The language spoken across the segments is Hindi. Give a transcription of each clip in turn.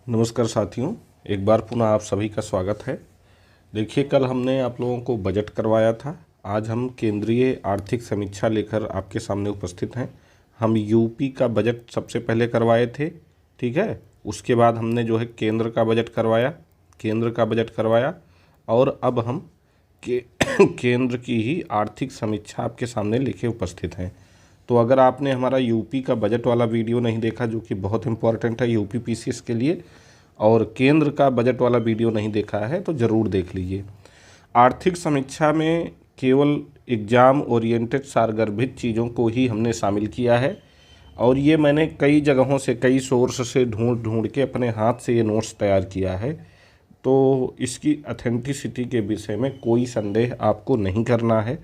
नमस्कार साथियों, एक बार पुनः आप सभी का स्वागत है। देखिए, कल हमने आप लोगों को बजट करवाया था। आज हम केंद्रीय आर्थिक समीक्षा लेकर आपके सामने उपस्थित हैं। हम यूपी का बजट सबसे पहले करवाए थे, ठीक है। उसके बाद हमने जो है केंद्र का बजट करवाया और अब हम केंद्र की ही आर्थिक समीक्षा आपके सामने लेके उपस्थित हैं। तो अगर आपने हमारा यूपी का बजट वाला वीडियो नहीं देखा, जो कि बहुत इंपॉर्टेंट है यूपी पीसीएस के लिए, और केंद्र का बजट वाला वीडियो नहीं देखा है तो ज़रूर देख लीजिए। आर्थिक समीक्षा में केवल एग्ज़ाम ओरिएंटेड सारगर्भित चीज़ों को ही हमने शामिल किया है और ये मैंने कई जगहों से, कई सोर्स से ढूंढ ढूंढ के अपने हाथ से ये नोट्स तैयार किया है। तो इसकी अथेंटिसिटी के विषय में कोई संदेह आपको नहीं करना है,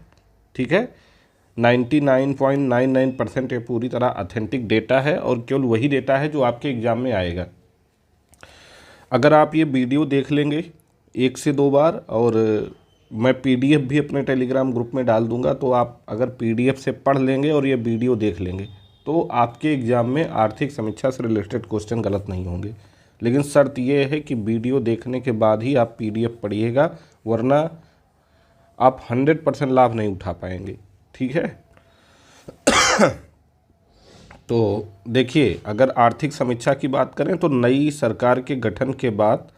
ठीक है। 99.99% ये पूरी तरह अथेंटिक डेटा है और केवल वही डेटा है जो आपके एग्ज़ाम में आएगा। अगर आप ये वीडियो देख लेंगे 1 से 2 बार, और मैं पीडीएफ भी अपने टेलीग्राम ग्रुप में डाल दूंगा, तो आप अगर पीडीएफ से पढ़ लेंगे और ये वीडियो देख लेंगे तो आपके एग्ज़ाम में आर्थिक समीक्षा से रिलेटेड क्वेश्चन गलत नहीं होंगे। लेकिन शर्त ये है कि वीडियो देखने के बाद ही आप पीडीएफ पढ़िएगा, वरना आप 100% लाभ नहीं उठा पाएंगे, ठीक है। तो देखिए, अगर आर्थिक समीक्षा की बात करें तो नई सरकार के गठन के बाद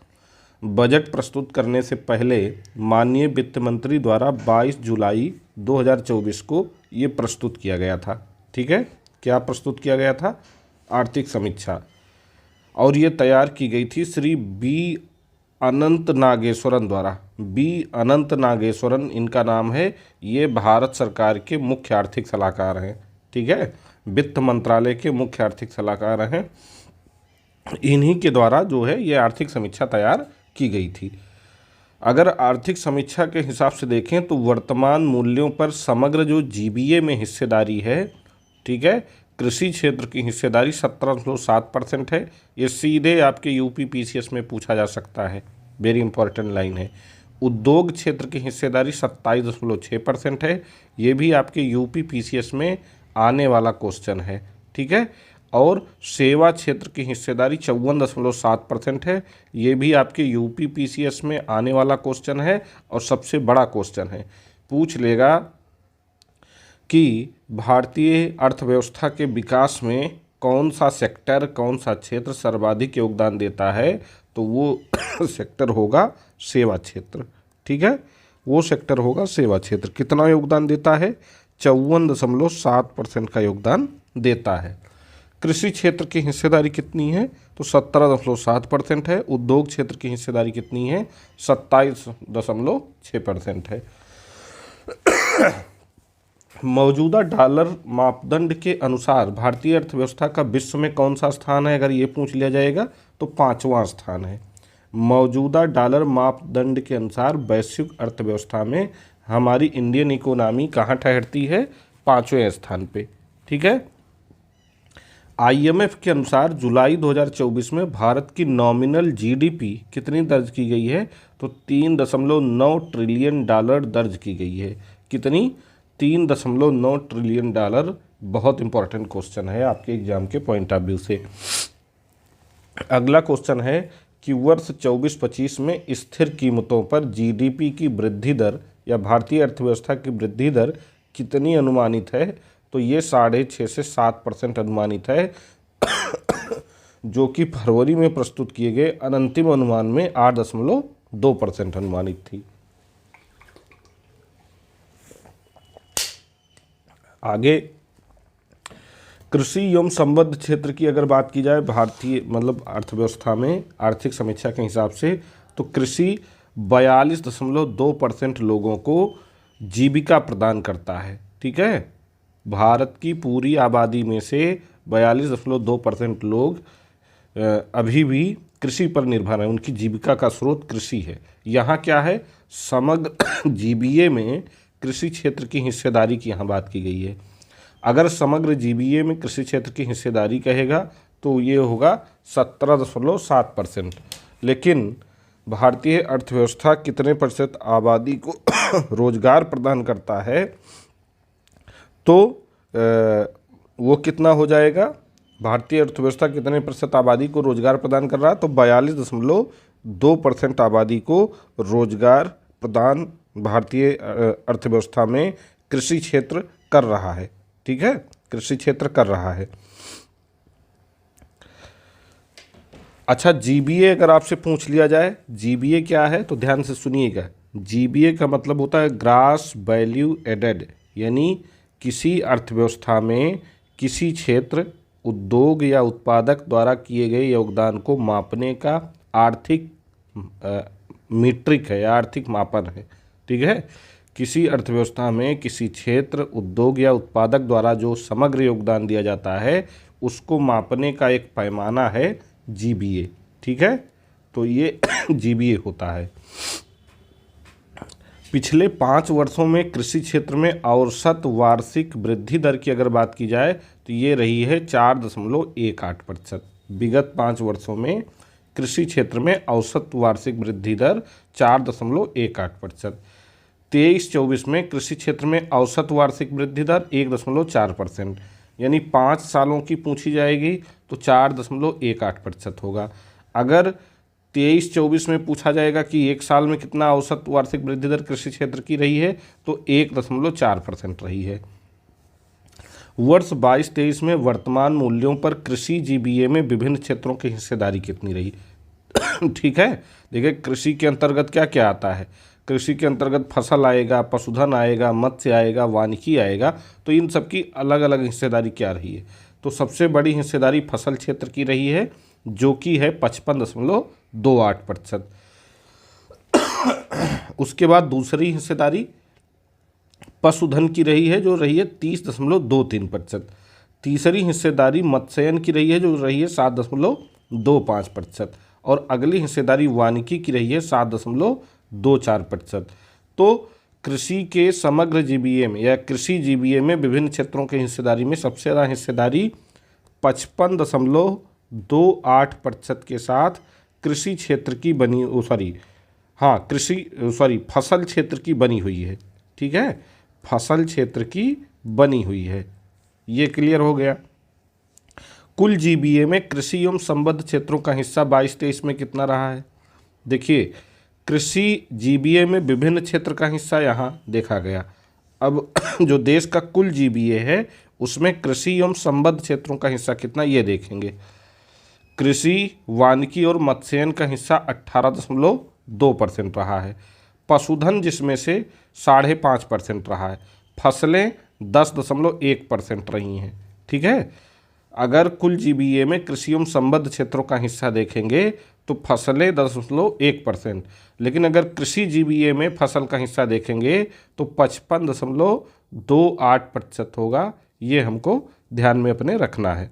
बजट प्रस्तुत करने से पहले माननीय वित्त मंत्री द्वारा 22 जुलाई 2024 को ये प्रस्तुत किया गया था, ठीक है। क्या प्रस्तुत किया गया था? आर्थिक समीक्षा। और ये तैयार की गई थी श्री बी अनंत नागेश्वरन द्वारा। बी अनंत नागेश्वरन इनका नाम है। ये भारत सरकार के मुख्य आर्थिक सलाहकार हैं, ठीक है। वित्त मंत्रालय के मुख्य आर्थिक सलाहकार हैं। इन्हीं के द्वारा जो है ये आर्थिक समीक्षा तैयार की गई थी। अगर आर्थिक समीक्षा के हिसाब से देखें तो वर्तमान मूल्यों पर समग्र जो जीबीए में हिस्सेदारी है, ठीक है, कृषि क्षेत्र की हिस्सेदारी 17.7% है। ये सीधे आपके यूपी पीसीएस में पूछा जा सकता है, वेरी इंपॉर्टेंट लाइन है। उद्योग क्षेत्र की हिस्सेदारी 27.6% है। ये भी आपके यूपी पीसीएस में आने वाला क्वेश्चन है, ठीक है। और सेवा क्षेत्र की हिस्सेदारी 54.7% है। ये भी आपके यूपी पीसीएस में आने वाला क्वेश्चन है और सबसे बड़ा क्वेश्चन है। पूछ लेगा कि भारतीय अर्थव्यवस्था के विकास में कौन सा सेक्टर, कौन सा क्षेत्र सर्वाधिक योगदान देता है, तो वो सेक्टर होगा सेवा क्षेत्र, ठीक है। वो सेक्टर होगा सेवा क्षेत्र। कितना योगदान देता है? 54.7% का योगदान देता है। कृषि क्षेत्र की हिस्सेदारी कितनी है? तो 17.7% है। उद्योग क्षेत्र की हिस्सेदारी कितनी है? 27.6% है। मौजूदा डॉलर मापदंड के अनुसार भारतीय अर्थव्यवस्था का विश्व में कौन सा स्थान है? अगर ये पूछ लिया जाएगा तो 5वां स्थान है। मौजूदा डॉलर मापदंड के अनुसार वैश्विक अर्थव्यवस्था में हमारी इंडियन इकोनॉमी कहाँ ठहरती है? 5वें स्थान पे, ठीक है। आईएमएफ के अनुसार जुलाई 2024 में भारत की नॉमिनल जीडीपी कितनी दर्ज की गई है? तो 3.9 ट्रिलियन डॉलर दर्ज की गई है। कितनी? 3.9 ट्रिलियन डॉलर। बहुत इंपॉर्टेंट क्वेश्चन है आपके एग्जाम के पॉइंट ऑफ व्यू से। अगला क्वेश्चन है कि वर्ष 24-25 में स्थिर कीमतों पर जीडीपी की वृद्धि दर या भारतीय अर्थव्यवस्था की वृद्धि दर कितनी अनुमानित है? तो ये 6.5 से 7% अनुमानित है, जो कि फरवरी में प्रस्तुत किए गए अंतिम अनुमान में 8.2% अनुमानित थी। आगे कृषि एवं संबद्ध क्षेत्र की अगर बात की जाए भारतीय अर्थव्यवस्था में आर्थिक समीक्षा के हिसाब से, तो कृषि 42.2% लोगों को जीविका प्रदान करता है, ठीक है। भारत की पूरी आबादी में से 42.2% लोग अभी भी कृषि पर निर्भर हैं। उनकी जीविका का स्रोत कृषि है। यहाँ क्या है? समग्र जीबीए में कृषि क्षेत्र की हिस्सेदारी की यहाँ बात की गई है। अगर समग्र जीबीए में कृषि क्षेत्र की हिस्सेदारी कहेगा तो ये होगा 17.7%। लेकिन भारतीय अर्थव्यवस्था कितने प्रतिशत आबादी को रोजगार प्रदान करता है? तो वो कितना हो जाएगा? भारतीय अर्थव्यवस्था कितने प्रतिशत आबादी को रोजगार प्रदान कर रहा है? तो 42.2% आबादी को रोजगार प्रदान भारतीय अर्थव्यवस्था में कृषि क्षेत्र कर रहा है। ठीक है, कृषि क्षेत्र कर रहा है। अच्छा, जीबीए अगर आपसे पूछ लिया जाए, जीबीए क्या है, तो ध्यान से सुनिएगा। जीबीए का मतलब होता है ग्रॉस वैल्यू एडेड, यानी किसी अर्थव्यवस्था में किसी क्षेत्र, उद्योग या उत्पादक द्वारा किए गए योगदान को मापने का आर्थिक मीट्रिक है या आर्थिक मापन है। ठीक है, किसी अर्थव्यवस्था में किसी क्षेत्र, उद्योग या उत्पादक द्वारा जो समग्र योगदान दिया जाता है उसको मापने का एक पैमाना है जीबीए। ठीक है, तो ये जीबीए होता है। पिछले 5 वर्षों में कृषि क्षेत्र में औसत वार्षिक वृद्धि दर की अगर बात की जाए तो ये रही है 4.18%। विगत 5 वर्षों में कृषि क्षेत्र में औसत वार्षिक वृद्धि दर 4.18%। 23-24 में कृषि क्षेत्र में औसत वार्षिक वृद्धि दर 1.4%, यानी 5 सालों की पूछी जाएगी तो 4.18% होगा। अगर 23-24 में पूछा जाएगा कि एक साल में कितना औसत वार्षिक वृद्धि दर कृषि क्षेत्र की रही है, तो 1.4% रही है। वर्ष 22-23 में वर्तमान मूल्यों पर कृषि जीबीए में विभिन्न क्षेत्रों की हिस्सेदारी कितनी रही? ठीक है, देखिए कृषि के अंतर्गत क्या क्या आता है। कृषि के अंतर्गत फसल आएगा, पशुधन आएगा, मत्स्य आएगा, वानिकी आएगा। तो इन सब की अलग अलग हिस्सेदारी क्या रही है? तो सबसे बड़ी हिस्सेदारी फसल क्षेत्र की रही है, जो कि है 55.28%। उसके बाद दूसरी हिस्सेदारी पशुधन की रही है, जो रही है 30.23%। तीसरी हिस्सेदारी मत्स्यन की रही है, जो रही है 7.25%। और अगली हिस्सेदारी वानिकी की रही है 7.24%। तो कृषि के समग्र जीबीए में या कृषि जीबीए में विभिन्न क्षेत्रों के हिस्सेदारी में सबसे ज़्यादा हिस्सेदारी 55.28% के साथ कृषि क्षेत्र की फसल क्षेत्र की बनी हुई है। ठीक है, फसल क्षेत्र की बनी हुई है। ये क्लियर हो गया। कुल जीबीए में कृषि एवं संबद्ध क्षेत्रों का हिस्सा 22-23 में कितना रहा है? देखिए, कृषि जीबीए में विभिन्न क्षेत्र का हिस्सा यहाँ देखा गया। अब जो देश का कुल जीबीए है उसमें कृषि एवं संबद्ध क्षेत्रों का हिस्सा कितना, ये देखेंगे। कृषि, वानिकी और मत्स्यन का हिस्सा 18.2% रहा है। पशुधन जिसमें से 5.5% रहा है। फसलें 10.1% रही हैं। ठीक है, अगर कुल जीबीए में कृषि एवं संबद्ध क्षेत्रों का हिस्सा देखेंगे तो फसलें 10.1%, लेकिन अगर कृषि जीबीए में फसल का हिस्सा देखेंगे तो 55.28% होगा। ये हमको ध्यान में अपने रखना है।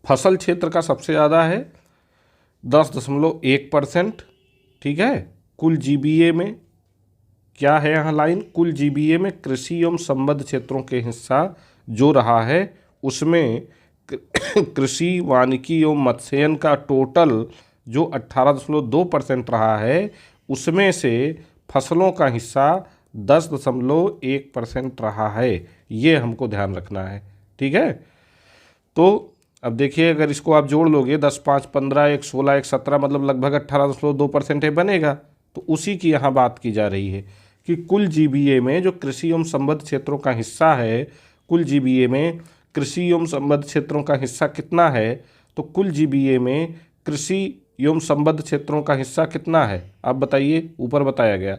फसल क्षेत्र का सबसे ज़्यादा है 10.1%। ठीक है, कुल जीबीए में क्या है यहाँ लाइन, कुल जीबीए में कृषि एवं संबद्ध क्षेत्रों के हिस्सा जो रहा है उसमें कृषि, वानिकी एवं मत्स्यन का टोटल जो 18.2% रहा है, उसमें से फसलों का हिस्सा 10.1% रहा है। ये हमको ध्यान रखना है। ठीक है, तो अब देखिए अगर इसको आप जोड़ लोगे 10, 5, 15, 1, 16, 1, 17 मतलब लगभग 18.2% बनेगा। तो उसी की यहाँ बात की जा रही है कि कुल जीबीए में जो कृषि एवं संबद्ध क्षेत्रों का हिस्सा है, कुल जीबीए में कृषि एवं संबद्ध क्षेत्रों का हिस्सा कितना है? तो कुल जीबीए में कृषि एवं संबद्ध क्षेत्रों का हिस्सा कितना है, आप बताइए। ऊपर बताया गया।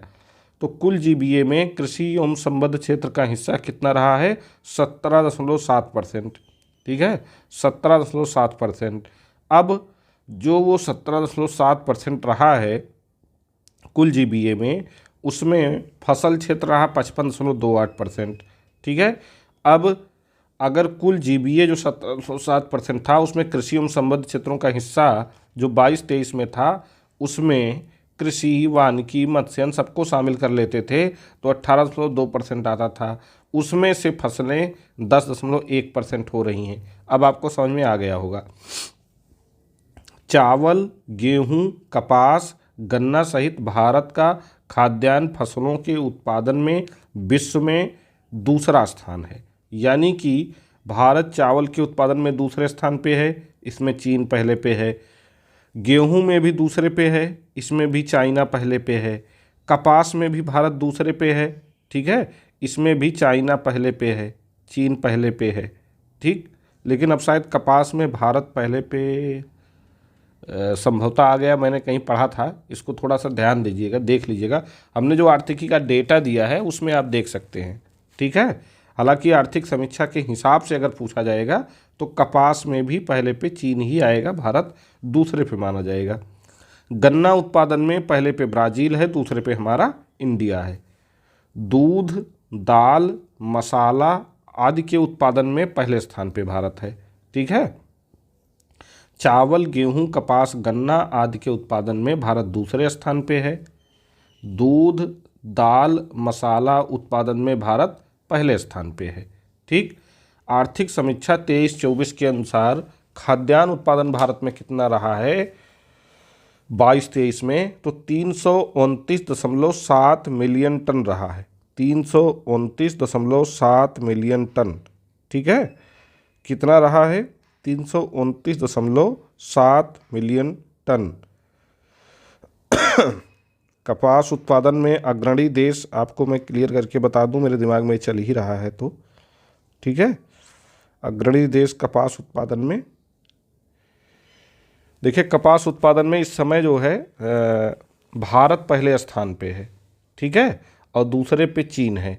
तो कुल जीबीए में कृषि एवं संबद्ध क्षेत्र का हिस्सा कितना रहा है? 17.7%। ठीक है, 17.7%। अब जो वो 17.7% रहा है कुल जीबीए में, उसमें फसल क्षेत्र रहा 55.28%। ठीक है, अब अगर कुल जीबीए जो 17.7% था उसमें कृषि एवं संबद्ध क्षेत्रों का हिस्सा जो 22-23 में था उसमें कृषि, वानिकी, मत्स्यन सबको शामिल कर लेते थे तो 18.2% आता था। उसमें से फसलें 10.1% हो रही हैं। अब आपको समझ में आ गया होगा। चावल, गेहूं, कपास, गन्ना सहित भारत का खाद्यान्न फसलों के उत्पादन में विश्व में दूसरा स्थान है। यानी कि भारत चावल के उत्पादन में दूसरे स्थान पे है, इसमें चीन पहले पे है। गेहूं में भी दूसरे पे है, इसमें भी चाइना पहले पे है। कपास में भी भारत दूसरे पे है, ठीक है, इसमें भी चाइना पहले पे है, चीन पहले पे है, ठीक। लेकिन अब शायद कपास में भारत पहले पे संभवतः आ गया, मैंने कहीं पढ़ा था, इसको थोड़ा सा ध्यान दीजिएगा, देख लीजिएगा। हमने जो आर्थिकी का डेटा दिया है उसमें आप देख सकते हैं, ठीक है। हालांकि आर्थिक समीक्षा के हिसाब से अगर पूछा जाएगा तो कपास में भी पहले पे चीन ही आएगा, भारत दूसरे पे माना जाएगा। गन्ना उत्पादन में पहले पे ब्राज़ील है, दूसरे पे हमारा इंडिया है। दूध, दाल, मसाला आदि के उत्पादन में पहले स्थान पे भारत है, ठीक है। चावल, गेहूं, कपास, गन्ना आदि के उत्पादन में भारत दूसरे स्थान पे है। दूध, दाल, मसाला उत्पादन में भारत पहले स्थान पे है, ठीक। आर्थिक समीक्षा 23-24 के अनुसार खाद्यान्न उत्पादन भारत में कितना रहा है 22-23 में, तो 329.7 मिलियन टन रहा है। 329.7 मिलियन टन, ठीक है। कितना रहा है? 329.7 मिलियन टन। कपास उत्पादन में अग्रणी देश, आपको मैं क्लियर करके बता दूं, मेरे दिमाग में चल ही रहा है तो, ठीक है। अग्रणी देश कपास उत्पादन में, देखिए कपास उत्पादन में इस समय जो है भारत पहले स्थान पे है, ठीक है, और दूसरे पे चीन है।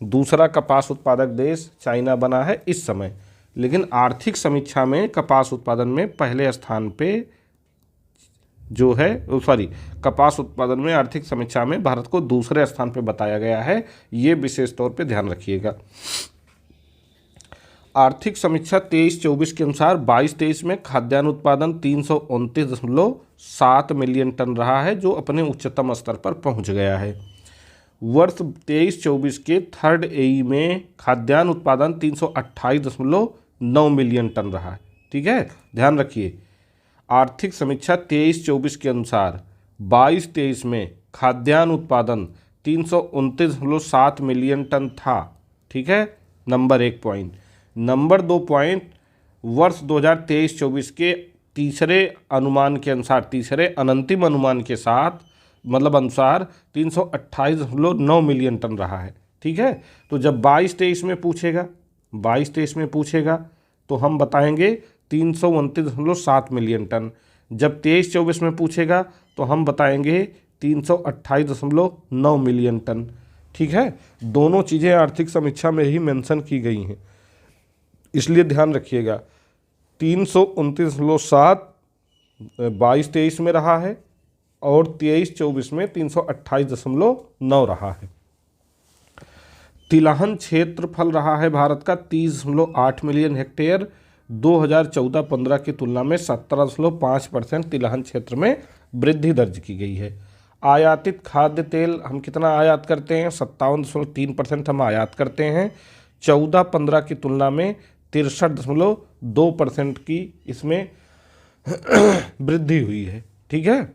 दूसरा कपास उत्पादक देश चाइना बना है इस समय, लेकिन आर्थिक समीक्षा में कपास उत्पादन में पहले स्थान पे जो है, कपास उत्पादन में आर्थिक समीक्षा में भारत को दूसरे स्थान पे बताया गया है। ये विशेष तौर पे ध्यान रखिएगा। आर्थिक समीक्षा 23-24 के अनुसार 22-23 में खाद्यान्न उत्पादन 329.7 मिलियन टन रहा है, जो अपने उच्चतम स्तर पर पहुंच गया है। वर्ष 23-24 के थर्ड एई में खाद्यान्न उत्पादन 328.9 मिलियन टन रहा है, ठीक है, ध्यान रखिए। आर्थिक समीक्षा 23-24 के अनुसार 22-23 में खाद्यान्न उत्पादन 329.7 मिलियन टन था, ठीक है, नंबर 1 पॉइंट। नंबर 2 पॉइंट, वर्ष 2023-24 के तीसरे अनुमान के अनुसार, तीसरे अनंतिम अनुमान के साथ मतलब अनुसार 328.9 मिलियन टन रहा है, ठीक है। तो जब 22-23 में पूछेगा, 22-23 में पूछेगा तो हम बताएंगे 329.7 मिलियन टन। जब 23-24 में पूछेगा तो हम बताएंगे 328.9 मिलियन टन, ठीक है। दोनों चीज़ें आर्थिक समीक्षा में ही मेंशन की गई हैं, इसलिए ध्यान रखिएगा। 329.7 22-23 में रहा है और 23-24 में 328.9 रहा है। तिलहन क्षेत्रफल रहा है भारत का 30.8 मिलियन हेक्टेयर। 2014-15 की तुलना में 17.5% तिलहन क्षेत्र में वृद्धि दर्ज की गई है। आयातित खाद्य तेल हम कितना आयात करते हैं? 57.3% हम आयात करते हैं। 14-15 की तुलना में 63.2% की इसमें वृद्धि हुई है, ठीक है।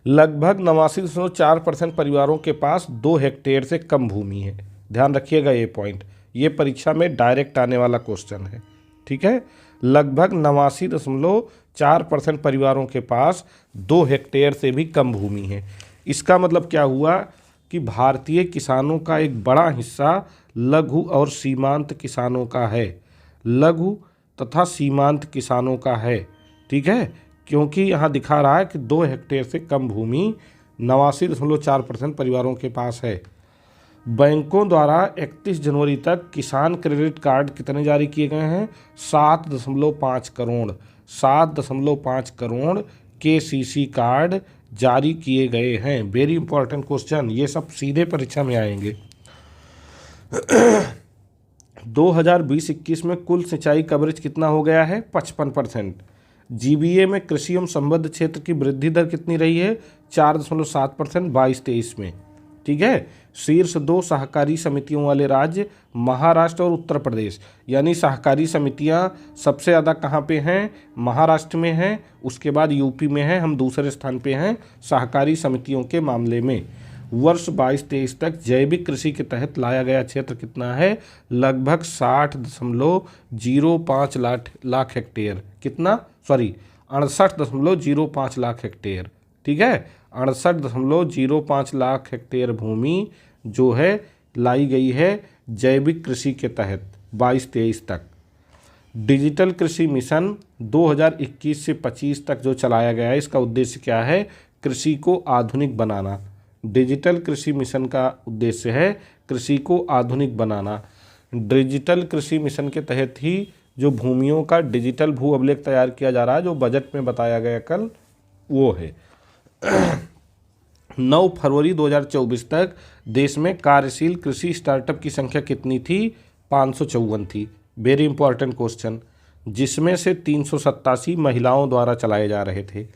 लगभग 89.4% परिवारों के पास 2 हेक्टेयर से कम भूमि है। ध्यान रखिएगा ये पॉइंट, ये परीक्षा में डायरेक्ट आने वाला क्वेश्चन है, ठीक है। लगभग 89.4% परिवारों के पास 2 हेक्टेयर से भी कम भूमि है। इसका मतलब क्या हुआ कि भारतीय किसानों का एक बड़ा हिस्सा लघु और सीमांत किसानों का है, लघु तथा सीमांत किसानों का है, ठीक है। क्योंकि यहाँ दिखा रहा है कि 2 हेक्टेयर से कम भूमि 89.4% परिवारों के पास है। बैंकों द्वारा 31 जनवरी तक किसान क्रेडिट कार्ड कितने जारी किए गए हैं? 7.5 करोड़, 7.5 करोड़ KCC कार्ड जारी किए गए हैं। वेरी इंपॉर्टेंट क्वेश्चन, ये सब सीधे परीक्षा में आएंगे। 2020-21 में कुल सिंचाई कवरेज कितना हो गया है? 55%। GBA में कृषि एवं संबद्ध क्षेत्र की वृद्धि दर कितनी रही है? 4.7% 22-23 में, ठीक है। शीर्ष 2 सहकारी समितियों वाले राज्य महाराष्ट्र और उत्तर प्रदेश, यानी सहकारी समितियां सबसे ज़्यादा कहाँ पे हैं? महाराष्ट्र में हैं, उसके बाद यूपी में है, हम दूसरे स्थान पे हैं सहकारी समितियों के मामले में। वर्ष 22-23 तक जैविक कृषि के तहत लाया गया क्षेत्र कितना है? लगभग 60.05 लाख हेक्टेयर। कितना? 68.05 लाख हेक्टेयर। ठीक है, 68.05 लाख हेक्टेयर भूमि जो है लाई गई है जैविक कृषि के तहत 22-23 तक। डिजिटल कृषि मिशन 2021 से 25 तक जो चलाया गया है, इसका उद्देश्य क्या है? कृषि को आधुनिक बनाना। डिजिटल कृषि मिशन का उद्देश्य है कृषि को आधुनिक बनाना। डिजिटल कृषि मिशन के तहत ही जो भूमियों का डिजिटल भू अभिलेख तैयार किया जा रहा है, जो बजट में बताया गया कल, वो है। 9 फरवरी 2024 तक देश में कार्यशील कृषि स्टार्टअप की संख्या कितनी थी? 554 थी। वेरी इंपॉर्टेंट क्वेश्चन, जिसमें से 387 महिलाओं द्वारा चलाए जा रहे थे।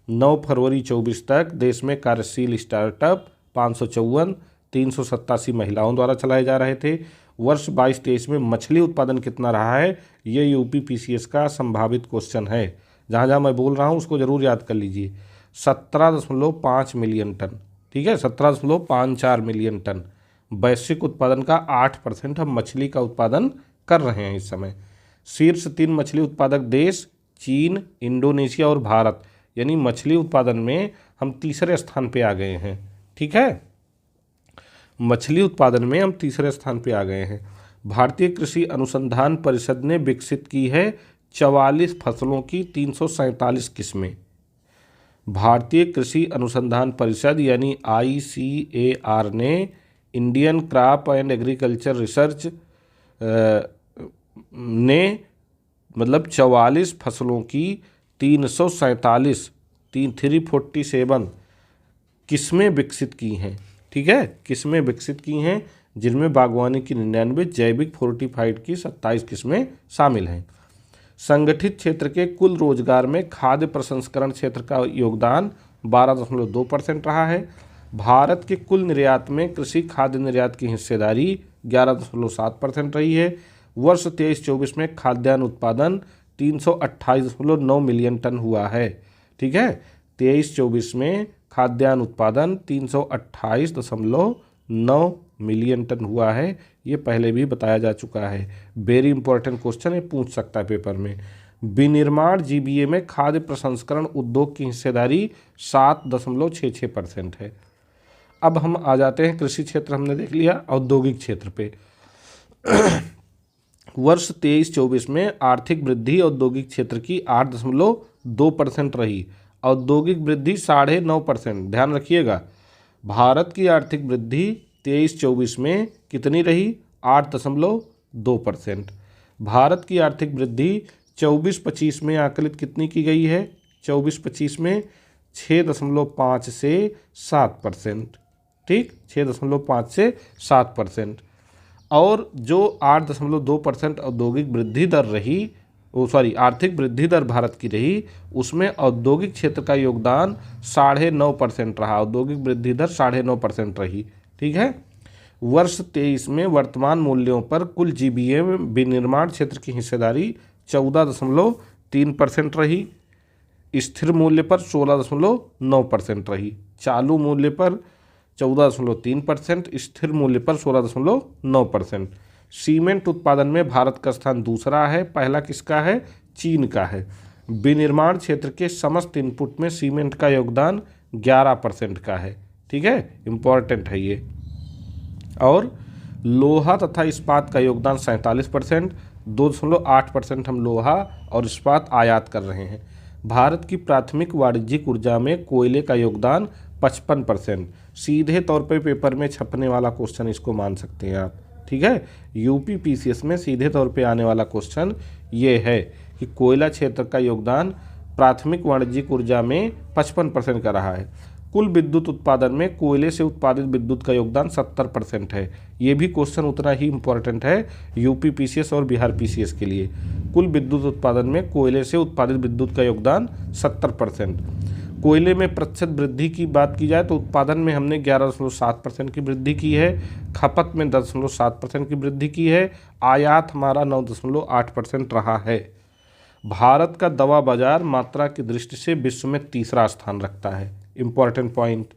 9 फरवरी 24 तक देश में कार्यशील स्टार्टअप 554, 387 महिलाओं द्वारा चलाए जा रहे थे। वर्ष 22-23 में मछली उत्पादन कितना रहा है? ये यूपी पीसीएस का संभावित क्वेश्चन है। जहाँ जहाँ मैं बोल रहा हूँ उसको जरूर याद कर लीजिए। 17.5 मिलियन टन। ठीक है, 17.54 मिलियन टन। वैश्विक उत्पादन का 8% हम मछली का उत्पादन कर रहे हैं इस समय। शीर्ष 3 मछली उत्पादक देश चीन, इंडोनेशिया और भारत, यानी मछली उत्पादन में हम तीसरे स्थान पे आ गए हैं। ठीक है, मछली उत्पादन में हम तीसरे स्थान पे आ गए हैं। भारतीय कृषि अनुसंधान परिषद ने विकसित की है 44 फसलों की 347 किस्में। भारतीय कृषि अनुसंधान परिषद यानी ICAR ने Indian crop and agriculture research ने मतलब 44 फसलों की 347 किस्में विकसित की हैं। ठीक है, किस्में विकसित की हैं, जिनमें बागवानी की 99, जैविक फोर्टिफाइड की 27 किस्में शामिल हैं। संगठित क्षेत्र के कुल रोजगार में खाद्य प्रसंस्करण क्षेत्र का योगदान 12.2% रहा है। भारत के कुल निर्यात में कृषि खाद्य निर्यात की हिस्सेदारी 11.7% रही है। वर्ष 23-24 में खाद्यान्न उत्पादन 328.9 मिलियन टन हुआ है। ठीक है, 23-24 में खाद्यान्न उत्पादन 328.9 मिलियन टन हुआ है। ये पहले भी बताया जा चुका है। वेरी इंपॉर्टेंट क्वेश्चन है, पूछ सकता है पेपर में। विनिर्माण जीबीए में खाद्य प्रसंस्करण उद्योग की हिस्सेदारी 7.66% है। अब हम आ जाते हैं, कृषि क्षेत्र हमने देख लिया, औद्योगिक क्षेत्र पे। वर्ष 23-24 में आर्थिक वृद्धि औद्योगिक क्षेत्र की 8.2% रही। औद्योगिक वृद्धि 9.5%। ध्यान रखिएगा, भारत की आर्थिक वृद्धि 23-24 में कितनी रही? 8.2%। भारत की आर्थिक वृद्धि 24-25 में आकलित कितनी की गई है? 24-25 में 6.5 से 7%। ठीक, 6.5 से 7%। और जो 8.2% औद्योगिक वृद्धि दर रही, आर्थिक वृद्धि दर भारत की रही, उसमें औद्योगिक क्षेत्र का योगदान 9.5% रहा। औद्योगिक वृद्धि दर 9.5% रही। ठीक है, वर्ष 23 में वर्तमान मूल्यों पर कुल जीबीए में विनिर्माण क्षेत्र की हिस्सेदारी 14.3% रही। स्थिर मूल्य पर 16.9% रही। चालू मूल्य पर 14.3%, स्थिर मूल्य पर 16.9%। सीमेंट उत्पादन में भारत का स्थान दूसरा है, पहला किसका है? चीन का है। विनिर्माण क्षेत्र के समस्त इनपुट में सीमेंट का योगदान 11% का है। ठीक है, इंपॉर्टेंट है ये। और लोहा तथा इस्पात का योगदान 47%, 2.8% हम लोहा और इस्पात आयात कर रहे हैं। भारत की प्राथमिक वाणिज्यिक ऊर्जा में कोयले का योगदान 55%। सीधे तौर पे पेपर में छपने वाला क्वेश्चन इसको मान सकते हैं आप। ठीक है, यूपी पीसीएस में सीधे तौर पे आने वाला क्वेश्चन ये है कि कोयला क्षेत्र का योगदान प्राथमिक वाणिज्यिक ऊर्जा में 55% का रहा है। कुल विद्युत उत्पादन में कोयले से उत्पादित विद्युत का योगदान 70% है। ये भी क्वेश्चन उतना ही इम्पोर्टेंट है यूपी पीसीएस और बिहार पीसीएस के लिए। कुल विद्युत उत्पादन में कोयले से उत्पादित विद्युत का योगदान 70%। कोयले में प्रतिशत वृद्धि की बात की जाए तो उत्पादन में हमने 11.7% की वृद्धि की है, खपत में 10.7% की वृद्धि की है, आयात हमारा 9.8% रहा है। भारत का दवा बाजार मात्रा की दृष्टि से विश्व में तीसरा स्थान रखता है। इम्पॉर्टेंट पॉइंट,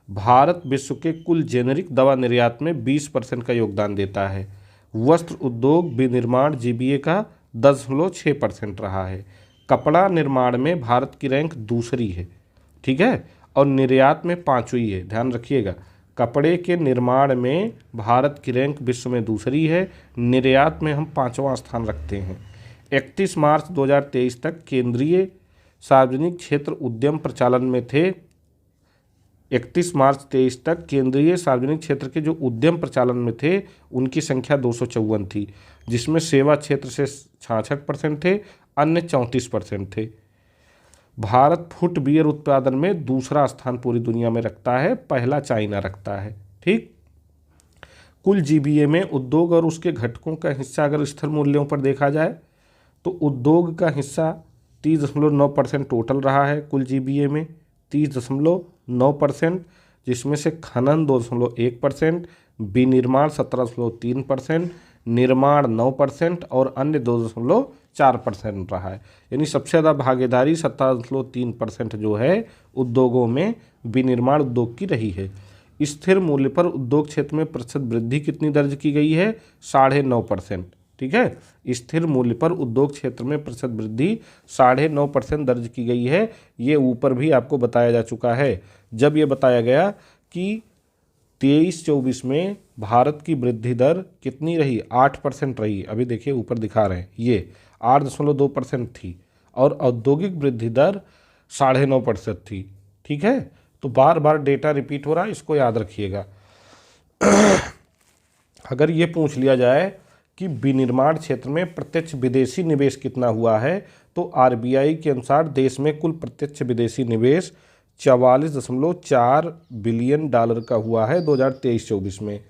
भारत विश्व के कुल जेनेरिक दवा निर्यात में 20% का योगदान देता है। वस्त्र उद्योग विनिर्माण जीबीए का 10.6% रहा है। कपड़ा निर्माण में भारत की रैंक दूसरी है, ठीक है, और निर्यात में पांचवी है। ध्यान रखिएगा, कपड़े के निर्माण में भारत की रैंक विश्व में दूसरी है, निर्यात में हम पांचवा स्थान रखते हैं। 31 मार्च 2023 तक केंद्रीय सार्वजनिक क्षेत्र उद्यम प्रचालन में थे। 31 मार्च 23 तक केंद्रीय सार्वजनिक क्षेत्र के जो उद्यम प्रचालन में थे उनकी संख्या 254 थी, जिसमें सेवा क्षेत्र से 66% थे, अन्य 34% थे। भारत फुट बियर उत्पादन में दूसरा स्थान पूरी दुनिया में रखता है, पहला चाइना रखता है। ठीक, कुल जीबीए में उद्योग और उसके घटकों का हिस्सा अगर स्थिर मूल्यों पर देखा जाए तो उद्योग का हिस्सा 30.9% टोटल रहा है कुल जीबीए में, 30.9%, जिसमें से खनन 2.1%, विनिर्माण 17.3%, निर्माण 9% और अन्य 2.4% रहा है। यानी सबसे ज़्यादा भागीदारी 17.3% जो है उद्योगों में विनिर्माण उद्योग की रही है। स्थिर मूल्य पर उद्योग क्षेत्र में प्रतिशत वृद्धि कितनी दर्ज की गई है? 9.5%। ठीक है, स्थिर मूल्य पर उद्योग क्षेत्र में प्रतिशत वृद्धि 9.5% दर्ज की गई है। ये ऊपर भी आपको बताया जा चुका है, जब ये बताया गया कि 23-24 में भारत की वृद्धि दर कितनी रही? 8% रही। अभी देखिए ऊपर दिखा रहे हैं, ये 8.2% थी और औद्योगिक वृद्धि दर 9.5% थी। ठीक है, तो बार बार डेटा रिपीट हो रहा है, इसको याद रखिएगा। अगर ये पूछ लिया जाए कि विनिर्माण क्षेत्र में प्रत्यक्ष विदेशी निवेश कितना हुआ है, तो आरबीआई के अनुसार देश में कुल प्रत्यक्ष विदेशी निवेश 44.4 बिलियन डॉलर का हुआ है 2023-24 में।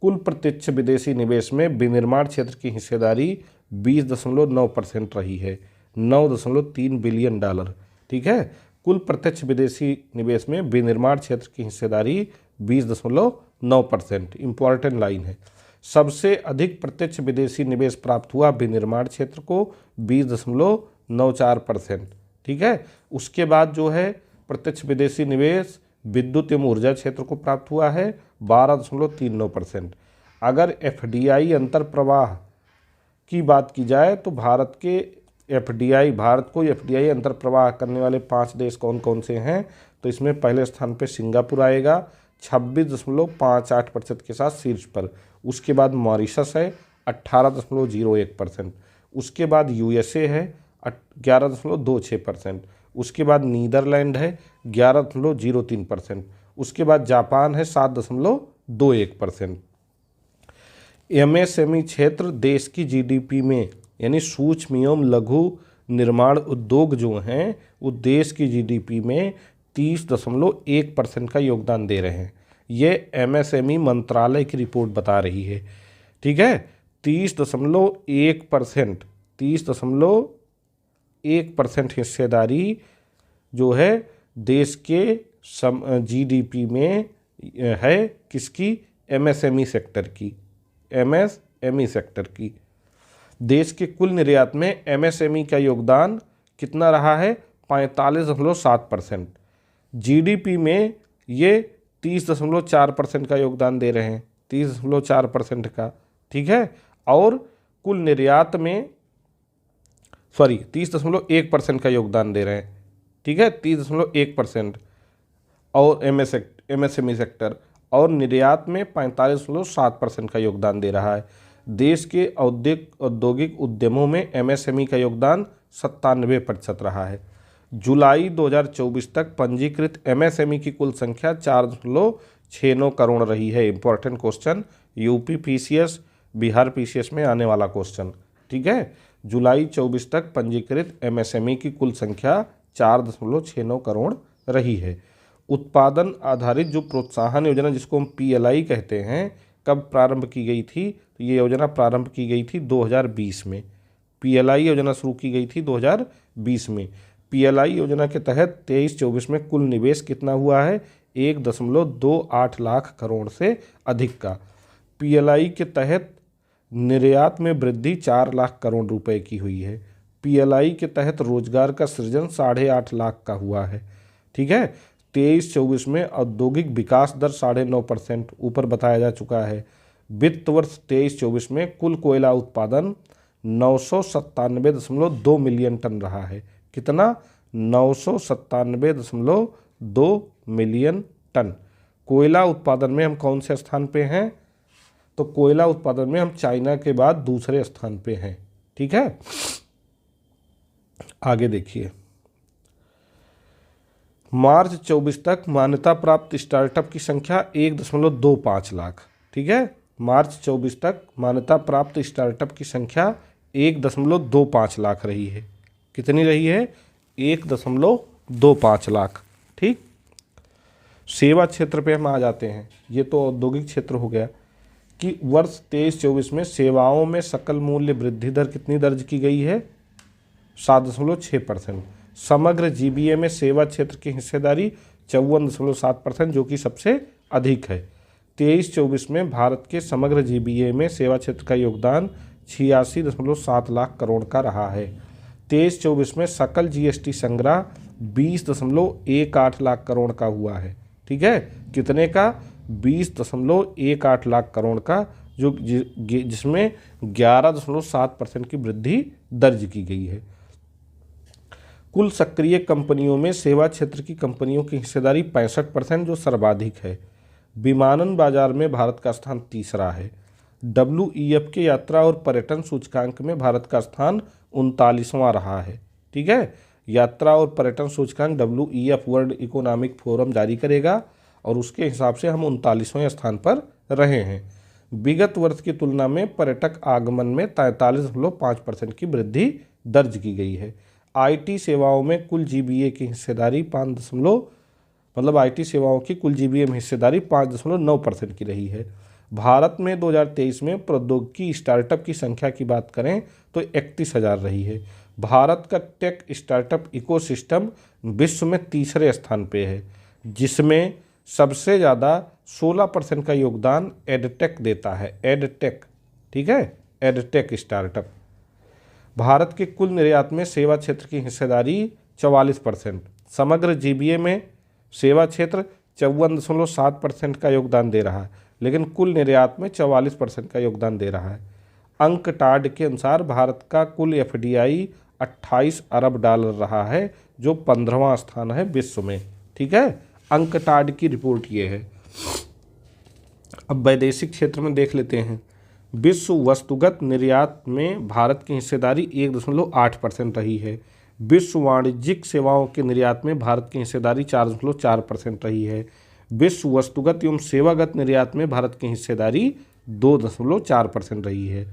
कुल प्रत्यक्ष विदेशी निवेश में विनिर्माण क्षेत्र की हिस्सेदारी 20.9% रही है, 9.3 बिलियन डॉलर। ठीक है, कुल प्रत्यक्ष विदेशी निवेश में विनिर्माण क्षेत्र की हिस्सेदारी 20.9%। इंपॉर्टेंट लाइन है। सबसे अधिक प्रत्यक्ष विदेशी निवेश प्राप्त हुआ विनिर्माण क्षेत्र को 20.94%। ठीक है, उसके बाद जो है प्रत्यक्ष विदेशी निवेश विद्युत एवं ऊर्जा क्षेत्र को प्राप्त हुआ है 12.39%। अगर एफडीआई अंतर प्रवाह की बात की जाए तो भारत को एफडीआई अंतर प्रवाह करने वाले 5 देश कौन कौन से हैं, तो इसमें पहले स्थान पे सिंगापुर आएगा 26.58% के साथ शीर्ष पर। उसके बाद मॉरिशस है 18.01%। उसके बाद यूएसए है 11.26%। उसके बाद नीदरलैंड है 11.03%। उसके बाद जापान है 7.21%। एमएसएमई क्षेत्र देश की जीडीपी में, यानी सूक्ष्म एवं लघु निर्माण उद्योग जो हैं वो देश की जीडीपी में 30.1% का योगदान दे रहे हैं। ये एमएसएमई मंत्रालय की रिपोर्ट बता रही है। ठीक है, 30.1% हिस्सेदारी जो है देश के जीडीपी में है, किसकी? एमएसएमई सेक्टर की। एमएसएमई सेक्टर की देश के कुल निर्यात में एमएसएमई का योगदान कितना रहा है? 45.7%। जीडीपी में ये 30.4% का योगदान दे रहे हैं, 30.4% का। ठीक है, और कुल निर्यात में 30.1% का योगदान दे रहे हैं। ठीक है, 30.1% और एमएसएमई सेक्टर, और निर्यात में 45.7% का योगदान दे रहा है। देश के औद्योगिक उद्यमों में एमएसएमई का योगदान 97% रहा है। जुलाई 2024 तक पंजीकृत एमएसएमई की कुल संख्या 4.69 करोड़ रही है। Important question, UP PCS, Bihar PCS में आने वाला क्वेश्चन। ठीक है, जुलाई 24 तक पंजीकृत एमएसएमई की कुल संख्या 4.69 करोड़ रही है। उत्पादन आधारित जो प्रोत्साहन योजना जिसको हम पीएलआई कहते हैं, कब प्रारंभ की गई थी? तो ये योजना प्रारंभ की गई थी 2020 में। पीएलआई योजना शुरू की गई थी 2020 में। पीएलआई योजना के तहत 23-24 में कुल निवेश कितना हुआ है? 1.28 लाख करोड़ से अधिक का। पीएलआई के तहत निर्यात में वृद्धि 4 लाख करोड़ रुपए की हुई है। पीएलआई के तहत रोजगार का सृजन 8.5 लाख का हुआ है। ठीक है, 23-24 में औद्योगिक विकास दर 9.5% ऊपर बताया जा चुका है। वित्त वर्ष 23-24 में कुल कोयला उत्पादन 997.2 मिलियन टन रहा है। कितना? 997.2 मिलियन टन। कोयला उत्पादन में हम कौन से स्थान पे हैं? तो कोयला उत्पादन में हम चाइना के बाद दूसरे स्थान पे हैं। ठीक है, आगे देखिए। मार्च 24 तक मान्यता प्राप्त स्टार्टअप की संख्या 1.25 लाख। ठीक है, मार्च 24 तक मान्यता प्राप्त स्टार्टअप की संख्या 1.25 लाख रही है। कितनी रही है? 1.25 लाख। ठीक, सेवा क्षेत्र पे हम आ जाते हैं। ये तो औद्योगिक क्षेत्र हो गया कि वर्ष 23-24 में सेवाओं में सकल मूल्य वृद्धि दर कितनी दर्ज की गई है? 7.6%। समग्र जीबीए में सेवा क्षेत्र की हिस्सेदारी 54.7%, जो कि सबसे अधिक है। 23-24 में भारत के समग्र जीबीए में सेवा क्षेत्र का योगदान 86.7 लाख करोड़ का रहा है। 23-24 में सकल जीएसटी संग्रह 20.18 लाख करोड़ का हुआ है। ठीक है, कितने का? 20.18 लाख करोड़ का, जो जिसमें 11.7% की वृद्धि दर्ज की गई है। कुल सक्रिय कंपनियों में सेवा क्षेत्र की कंपनियों की हिस्सेदारी 65%, जो सर्वाधिक है। विमानन बाजार में भारत का स्थान तीसरा है। WEF के यात्रा और पर्यटन सूचकांक में भारत का स्थान 39वां रहा है। ठीक है, यात्रा और पर्यटन सूचकांक WEF वर्ल्ड इकोनॉमिक फोरम जारी करेगा और उसके हिसाब से हम 39वें स्थान पर रहे हैं। विगत वर्ष की तुलना में पर्यटक आगमन में 43.5% की वृद्धि दर्ज की गई है। IT सेवाओं में कुल जीबीए की हिस्सेदारी 5 IT सेवाओं की कुल जीबीए में हिस्सेदारी 5.9% की रही है। भारत में 2023 में प्रौद्योगिकी स्टार्टअप की संख्या की बात करें तो 31,000 रही है। भारत का टेक स्टार्टअप इकोसिस्टम विश्व में तीसरे स्थान पे है, जिसमें सबसे ज़्यादा 16% का योगदान एडटेक देता है। एडटेक, ठीक है, एडटेक स्टार्टअप। भारत के कुल निर्यात में सेवा क्षेत्र की हिस्सेदारी 44%। समग्र जीबीए में सेवा क्षेत्र 54.7% का योगदान दे रहा है, लेकिन कुल निर्यात में 44% का योगदान दे रहा है। अंकटाड के अनुसार भारत का कुल FDI 28 अरब डॉलर रहा है, जो 15वां स्थान है विश्व में। ठीक है, अंकटाड की रिपोर्ट ये है। अब वैदेशिक क्षेत्र में देख लेते हैं। विश्व वस्तुगत निर्यात में भारत की हिस्सेदारी 1.8% रही है। विश्व वाणिज्यिक सेवाओं के निर्यात में भारत की हिस्सेदारी 4.4% रही है। विश्व वस्तुगत एवं सेवागत निर्यात में भारत की हिस्सेदारी 2.4% रही है।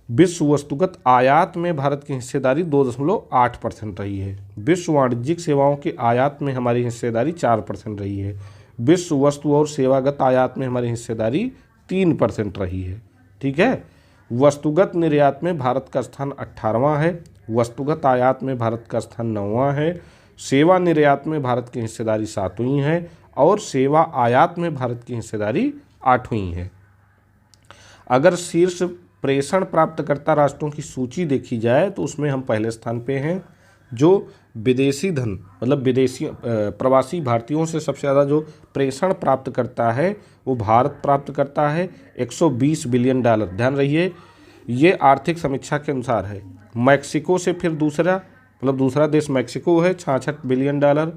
विश्व वस्तुगत आयात में भारत की हिस्सेदारी 2.8% रही है। विश्व वाणिज्यिक सेवाओं के आयात में हमारी हिस्सेदारी 4% रही है। विश्व वस्तु और सेवागत आयात में हमारी हिस्सेदारी 3% रही है। ठीक है, वस्तुगत निर्यात में भारत का स्थान 18वां है। वस्तुगत आयात में भारत का स्थान 9वां है। सेवा निर्यात में भारत की हिस्सेदारी 7वीं है और सेवा आयात में भारत की हिस्सेदारी 8वीं है। अगर शीर्ष प्रेषण प्राप्तकर्ता राष्ट्रों की सूची देखी जाए तो उसमें हम पहले स्थान पे हैं। जो विदेशी धन विदेशी प्रवासी भारतीयों से सबसे ज़्यादा जो प्रेषण प्राप्त करता है वो भारत प्राप्त करता है 120 बिलियन डॉलर। ध्यान रहिए, ये आर्थिक समीक्षा के अनुसार है। मैक्सिको से फिर दूसरा देश मैक्सिको है 66 billion dollar,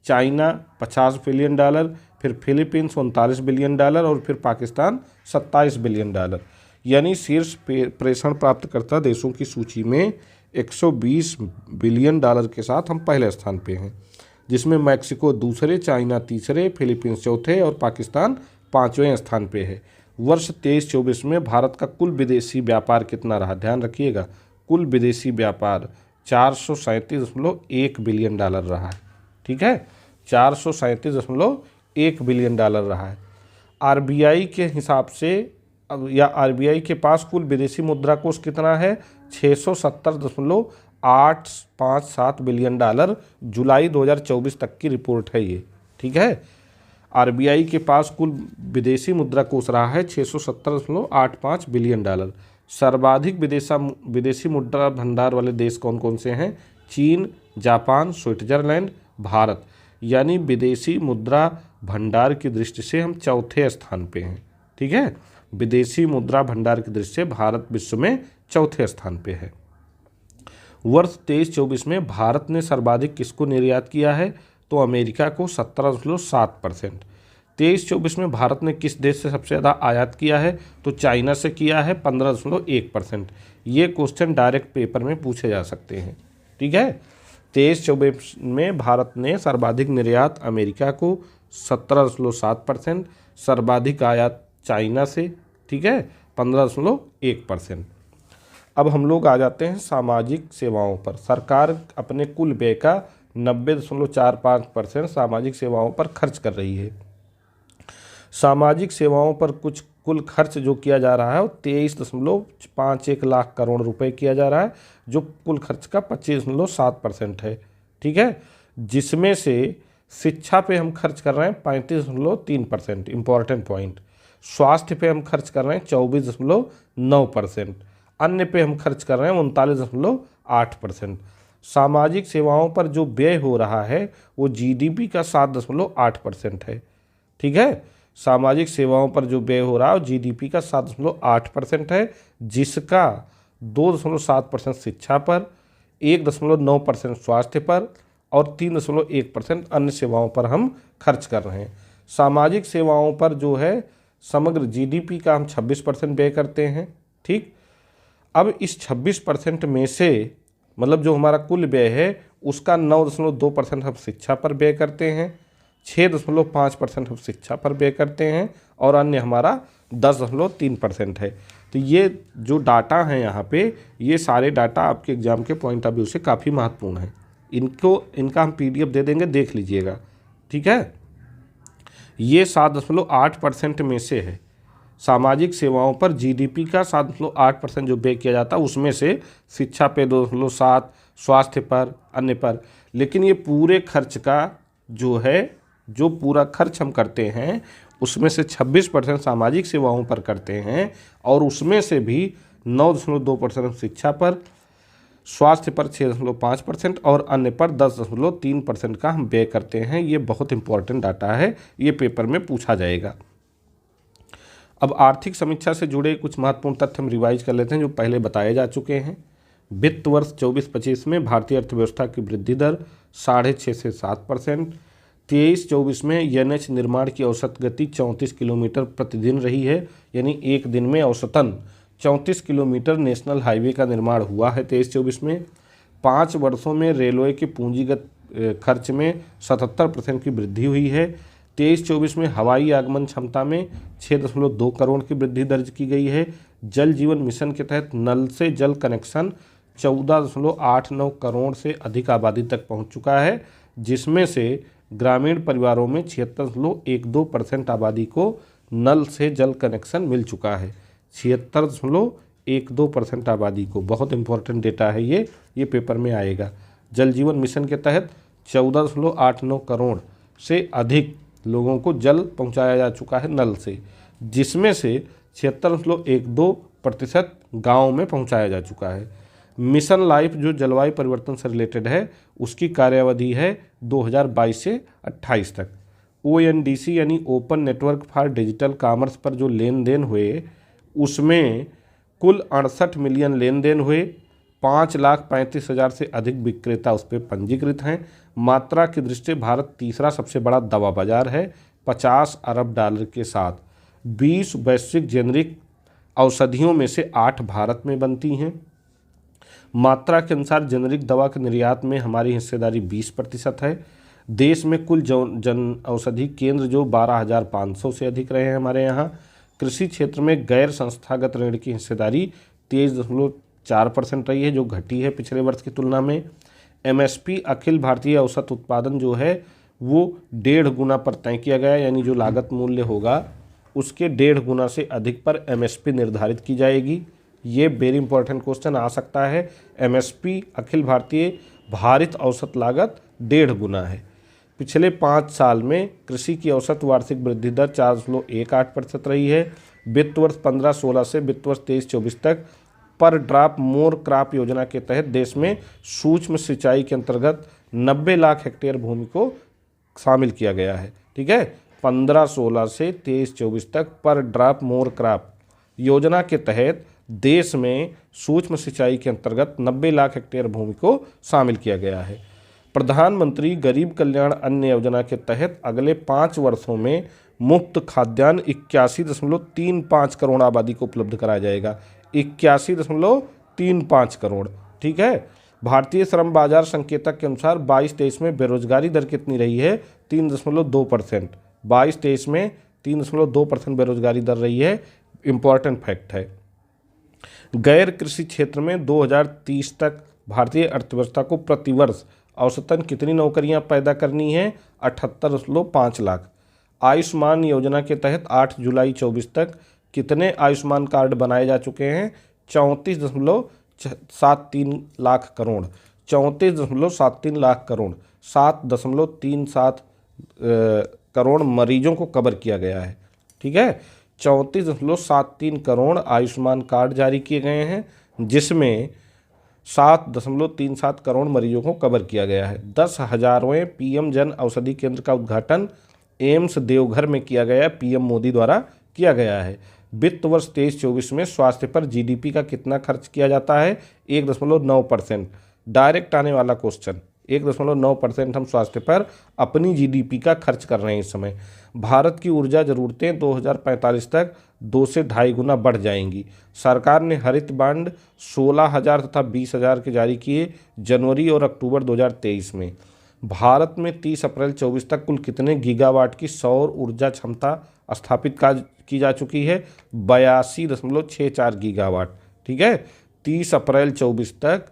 China 50 billion dollar, फिर फिलीपींस 39 बिलियन डॉलर और फिर पाकिस्तान 27 बिलियन डॉलर। यानी शीर्ष प्रेषण प्राप्तकर्ता देशों की सूची में 120 बिलियन डॉलर के साथ हम पहले स्थान पे हैं, जिसमें मैक्सिको दूसरे, चाइना तीसरे, फिलीपींस चौथे और पाकिस्तान 5वें स्थान पे है। वर्ष 23-24 में भारत का कुल विदेशी व्यापार कितना रहा? ध्यान रखिएगा, कुल विदेशी व्यापार 437.1 बिलियन डॉलर रहा है। ठीक है, 437.1 बिलियन डॉलर रहा है। RBI के हिसाब से या RBI के पास कुल विदेशी मुद्रा कोष कितना है? 670.857 बिलियन डॉलर। जुलाई 2024 तक की रिपोर्ट है ये। ठीक है, RBI के पास कुल विदेशी मुद्रा कोष रहा है 670.85 बिलियन डॉलर। सर्वाधिक विदेशी मुद्रा भंडार वाले देश कौन कौन से हैं? चीन, जापान, स्विट्जरलैंड, भारत। यानी विदेशी मुद्रा भंडार की दृष्टि से हम चौथे स्थान पे हैं। ठीक है, विदेशी मुद्रा भंडार की दृष्टि से भारत विश्व में चौथे स्थान पे है। वर्ष 23-24 में भारत ने सर्वाधिक किसको निर्यात किया है? तो अमेरिका को 17.7%। 23-24 में भारत ने किस देश से सबसे ज़्यादा आयात किया है? तो चाइना से किया है 15.1%। ये क्वेश्चन डायरेक्ट पेपर में पूछे जा सकते हैं। ठीक है, 23-24 में भारत ने सर्वाधिक निर्यात अमेरिका को 17.7%, सर्वाधिक आयात चाइना से, ठीक है, 15.1%। अब हम लोग आ जाते हैं सामाजिक सेवाओं पर। सरकार अपने कुल व्यय का 90.45% सामाजिक सेवाओं पर खर्च कर रही है। सामाजिक सेवाओं पर कुछ कुल खर्च जो किया जा रहा है वो 23.51 लाख करोड़ रुपए किया जा रहा है, जो कुल खर्च का 25.7% है। ठीक है, जिसमें से शिक्षा पे हम खर्च कर रहे हैं 35.3%, इंपॉर्टेंट पॉइंट। स्वास्थ्य पे हम खर्च कर रहे हैं 24.9%, अन्य पे हम खर्च कर रहे हैं 39.8%। सामाजिक सेवाओं पर जो व्यय हो रहा है वो जीडीपी का 7.8% है। ठीक है, सामाजिक सेवाओं पर जो व्यय हो रहा है वो जीडीपी का 7.8% है, जिसका 2.7% शिक्षा पर, 1.9% स्वास्थ्य पर और 3.1% अन्य सेवाओं पर हम खर्च कर रहे हैं। सामाजिक सेवाओं पर जो है समग्र जीडीपी का हम 26% व्यय करते हैं। ठीक, अब इस 26% में से मतलब जो हमारा कुल व्यय है उसका 9.2% हम शिक्षा पर व्यय करते हैं, 6.5% हम शिक्षा पर व्यय करते हैं और अन्य हमारा 10.3% है। तो ये जो डाटा है यहाँ पे, ये सारे डाटा आपके एग्जाम के पॉइंट ऑफ व्यू से काफ़ी महत्वपूर्ण है। इनका हम पीडीएफ दे देंगे, देख लीजिएगा। ठीक है, ये 7.8% में से है। सामाजिक सेवाओं पर जीडीपी का 7.8% जो व्यय किया जाता है उसमें से शिक्षा पे 2.7, स्वास्थ्य पर, अन्य पर। लेकिन ये पूरे खर्च का जो है, जो पूरा खर्च हम करते हैं उसमें से 26% सामाजिक सेवाओं पर करते हैं और उसमें से भी 9.2% शिक्षा पर, स्वास्थ्य पर 6.5% और अन्य पर 10.3% का हम व्यय करते हैं। ये बहुत इंपॉर्टेंट डाटा है, ये पेपर में पूछा जाएगा। अब आर्थिक समीक्षा से जुड़े कुछ महत्वपूर्ण तथ्य हम रिवाइज कर लेते हैं जो पहले बताए जा चुके हैं। वित्त वर्ष 24-25 में भारतीय अर्थव्यवस्था की वृद्धि दर 6.5 से 7%। 23-24 में एनएच निर्माण की औसत गति 34 किलोमीटर प्रतिदिन रही है, यानी एक दिन में औसतन 34 किलोमीटर नेशनल हाईवे का निर्माण हुआ है 23-24 में। 5 वर्षों में रेलवे के पूंजीगत खर्च में 77% की वृद्धि हुई है। 23-24 में हवाई आगमन क्षमता में 6.2 करोड़ की वृद्धि दर्ज की गई है। जल जीवन मिशन के तहत नल से जल कनेक्शन 14.89 करोड़ से अधिक आबादी तक पहुंच चुका है, जिसमें से ग्रामीण परिवारों में 76.12% आबादी को नल से जल कनेक्शन मिल चुका है। 76.12% आबादी को, बहुत इंपॉर्टेंट डेटा है ये पेपर में आएगा। जल जीवन मिशन के तहत 14.89 करोड़ से अधिक लोगों को जल पहुंचाया जा चुका है नल से, जिसमें से 76.12% गाँव में पहुंचाया जा चुका है। मिशन लाइफ जो जलवायु परिवर्तन से रिलेटेड है उसकी कार्यावधि है 2022 से 28 तक। ओएनडीसी यानी open network for digital commerce पर जो लेन देन हुए उसमें कुल 68 मिलियन लेन देन हुए। 5,35,000 से अधिक विक्रेता उस पर पंजीकृत हैं। मात्रा की दृष्टि से भारत तीसरा सबसे बड़ा दवा बाजार है 50 अरब डॉलर के साथ। 20 वैश्विक जेनरिक औषधियों में से 8 भारत में बनती हैं। मात्रा के अनुसार जेनरिक दवा के निर्यात में हमारी हिस्सेदारी 20% है। देश में कुल जन औषधि केंद्र जो 12,500 से अधिक रहे हैं हमारे यहाँ। कृषि क्षेत्र में गैर संस्थागत ऋण की हिस्सेदारी 23.4% रही है, जो घटी है पिछले वर्ष की तुलना में। एमएसपी अखिल भारतीय औसत उत्पादन जो है वो 1.5 गुना पर तय किया गया, यानी जो लागत मूल्य होगा उसके 1.5 गुना से अधिक पर एमएसपी निर्धारित की जाएगी। ये वेरी इंपॉर्टेंट क्वेश्चन आ सकता है। एमएसपी अखिल भारतीय भारित औसत लागत 1.5 गुना है। पिछले 5 साल में कृषि की औसत वार्षिक वृद्धि दर 4.18% रही है। वित्त वर्ष 15-16 से वित्त वर्ष 23-24 तक पर ड्रॉप मोर क्रॉप योजना के तहत देश में सूक्ष्म सिंचाई के अंतर्गत 90 लाख हेक्टेयर भूमि को शामिल किया गया है। ठीक है, 15-16 से 23-24 तक पर ड्रॉप मोर क्रॉप योजना के तहत देश में सूक्ष्म सिंचाई के अंतर्गत 90 लाख हेक्टेयर भूमि को शामिल किया गया है। प्रधानमंत्री गरीब कल्याण अन्न योजना के तहत अगले 5 वर्षों में मुफ्त खाद्यान्न 81.35 करोड़ आबादी को उपलब्ध कराया जाएगा। 81.35 करोड़। ठीक है, भारतीय श्रम बाजार संकेतक के अनुसार 22-23 में बेरोजगारी दर कितनी रही है? 3.2%। 22-23 में 3.2% बेरोजगारी दर रही है। इंपॉर्टेंट फैक्ट है। गैर कृषि क्षेत्र में 2030 तक भारतीय अर्थव्यवस्था को प्रतिवर्ष औसतन कितनी नौकरियां पैदा करनी है? 78.5 लाख। आयुष्मान योजना के तहत 8 जुलाई 24 तक कितने आयुष्मान कार्ड बनाए जा चुके हैं? 34.73 लाख करोड़। 34.73 लाख करोड़। 7.37 करोड़ मरीजों को कवर किया गया है। ठीक है, 34.73 करोड़ आयुष्मान कार्ड जारी किए गए हैं, जिसमें 7.37 करोड़ मरीजों को कवर किया गया है। 10,000वें पीएम जन औषधि केंद्र का उद्घाटन एम्स देवघर में किया गया, पीएम मोदी द्वारा किया गया है। वित्त वर्ष 23-24 में स्वास्थ्य पर जीडीपी का कितना खर्च किया जाता है? 1.9%। डायरेक्ट आने वाला क्वेश्चन। 1.9% हम स्वास्थ्य पर अपनी जीडीपी का खर्च कर रहे हैं इस समय। भारत की ऊर्जा ज़रूरतें 2045 तक 2 से 2.5 गुना बढ़ जाएंगी। सरकार ने हरित बांड 16,000 तथा 20,000 के जारी किए जनवरी और अक्टूबर 2023 में। भारत में 30 अप्रैल 24 तक कुल कितने गीगावाट की सौर ऊर्जा क्षमता स्थापित की जा चुकी है? 82.64 गीगावाट। ठीक है, 30 अप्रैल 24 तक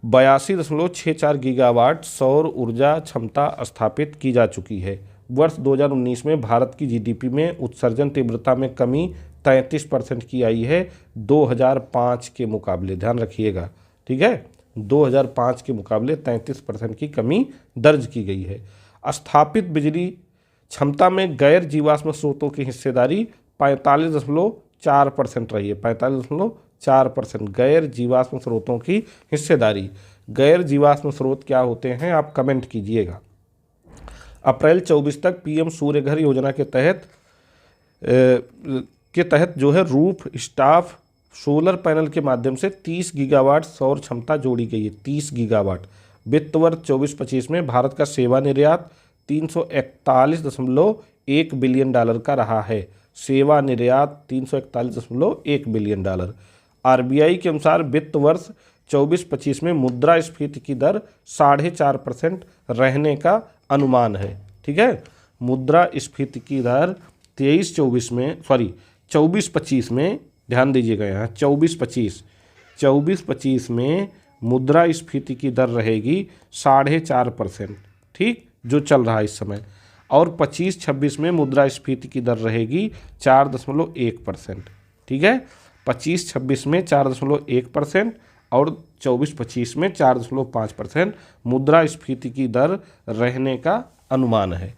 82.64 गीगावाट सौर ऊर्जा क्षमता स्थापित की जा चुकी है। वर्ष 2019 में भारत की जीडीपी में उत्सर्जन तीव्रता में कमी 33% की आई है 2005 के मुकाबले। ध्यान रखिएगा। ठीक है, 2005 के मुकाबले 33% की कमी दर्ज की गई है। स्थापित बिजली क्षमता में गैर जीवाश्म स्रोतों की हिस्सेदारी 45.4% रही है। 45.4% गैर जीवाश्म स्रोतों की हिस्सेदारी। गैर जीवाश्म स्रोत क्या होते हैं, आप कमेंट कीजिएगा। अप्रैल 24 तक पीएम सूर्य घर योजना के तहत जो है रूफ स्टाफ सोलर पैनल के माध्यम से 30 गीगावाट सौर क्षमता जोड़ी गई है। 30 गीगावाट। वित्त वर्ष 24-25 में भारत का सेवा निर्यात 341.1 बिलियन डॉलर का रहा है। सेवा निर्यात 341.1 बिलियन डॉलर। आरबीआई के अनुसार वित्त वर्ष 24-25 में मुद्रास्फीति की दर 4.5% रहने का अनुमान है। ठीक है, मुद्रास्फीति की दर 24-25 में ध्यान दीजिएगा, यहाँ 24-25 में मुद्रास्फीति की दर रहेगी 4.5%। ठीक, जो चल रहा है इस समय। और 25-26 में मुद्रास्फीति की दर रहेगी 4.1%। ठीक है, 25-26 में 4.1% और 24-25 में 4.5% मुद्रास्फीति की दर रहने का अनुमान है।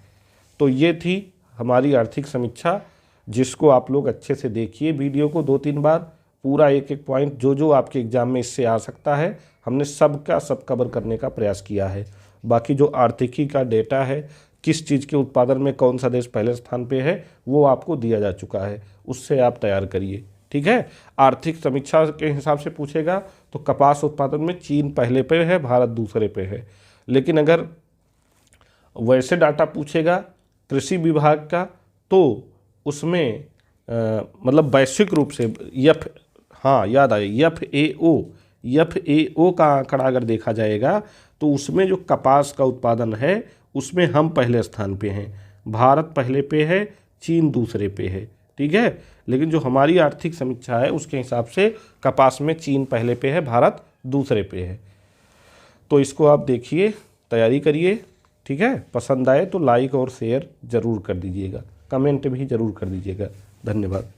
तो ये थी हमारी आर्थिक समीक्षा, जिसको आप लोग अच्छे से देखिए वीडियो को 2-3 बार। पूरा एक पॉइंट जो आपके एग्जाम में इससे आ सकता है हमने सब कवर करने का प्रयास किया है। बाकी जो आर्थिकी का डेटा है, किस चीज़ के उत्पादन में कौन सा देश पहले स्थान पे है, वो आपको दिया जा चुका है, उससे आप तैयार करिए। ठीक है, आर्थिक समीक्षा के हिसाब से पूछेगा तो कपास उत्पादन में चीन पहले पे है, भारत दूसरे पे है। लेकिन अगर वैसे डाटा पूछेगा कृषि विभाग का तो उसमें मतलब वैश्विक रूप से याद आए FAO का आंकड़ा अगर देखा जाएगा तो उसमें जो कपास का उत्पादन है उसमें हम पहले स्थान पे हैं। भारत पहले पे है, चीन दूसरे पे है। ठीक है, लेकिन जो हमारी आर्थिक समीक्षा है उसके हिसाब से कपास में चीन पहले पे है, भारत दूसरे पे है। तो इसको आप देखिए, तैयारी करिए। ठीक है, पसंद आए तो लाइक और शेयर ज़रूर कर दीजिएगा, कमेंट भी ज़रूर कर दीजिएगा। धन्यवाद।